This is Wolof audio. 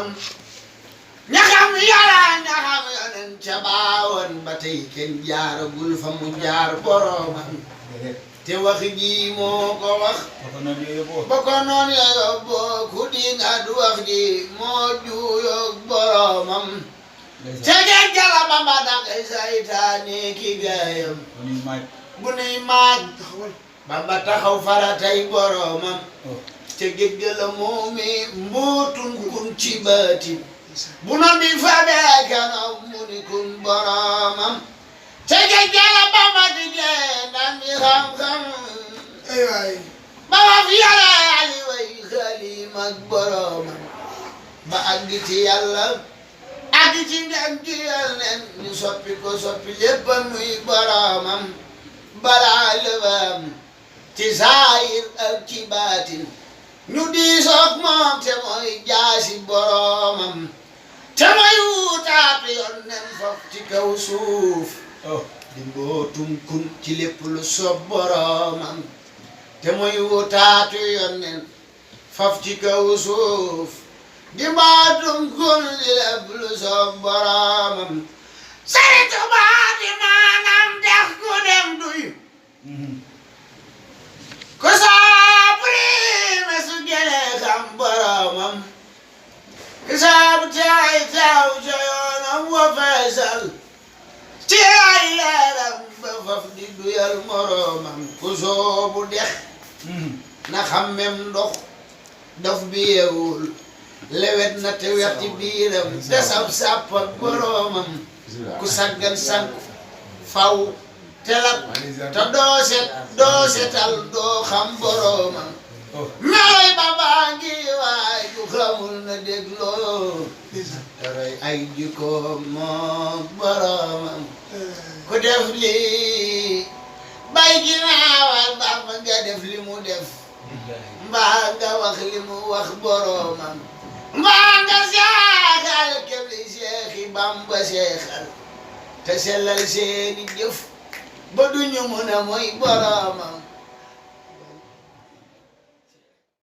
boroomam ñaxam yàlla ñaxam yonen ca baawoon ba tey kenn jaaragul fa mu jaar boroomam te wax ji moo ko wax ba ko noon ya yóbboo ku di nga du wax ji moo juuyoog boroomam ca géej ga la Bamba daqay saytaane ki gaayam bu nuy maaj Bamba taxaw faratay boroomam ca géej ga la moomi mbuutun kun ci baatin bu noon bi fabee kanam mu ni kun boroomam ca géej ga la Bamba di naan mi xam-xam ba wax yàlla ali way xalim ak boroomam ba àgg ci yàlla àgg ci ngam gi yàlleen ñu soppi ko soppi lépp muy boroomam balaa lëbam ci saayir ak ci baatin ñu diisoog moom te mooy jaasi boroomam te mooy wutaatu yoon nen foof ci kaw suuf di mbootum kun ci lépp lu soob boroomam te mooy wutaatu yoon nen foof ci kaw suuf di mbootum kun ci lépp lu soob boroomam Sëriñ Tuubaa di maanaam dex ku dem duy ku saabu riime su jëlee xam boroomam ku saabu caay caaw ca yoonam wa feesal ci ay leeram ba faf di duyal moroomam ku soobu dex na xammem ndox dof bi yeewul lewet na te wexti biiram te sab sàpp ak boroomam ku saggan sank faw telak te doo setal doo xam boroomam meloy Bamba ngi waay ku xamul na dégloo taray ay jikkoom moom boroomam ku def lii bay ginaawal Bamba nga def li mu def mbaa nga wax li mu wax boroomam mbaa nga seexal kebli seexi Bamba seexal te sellal seeni jëf ba duñu mën a mooy boroomam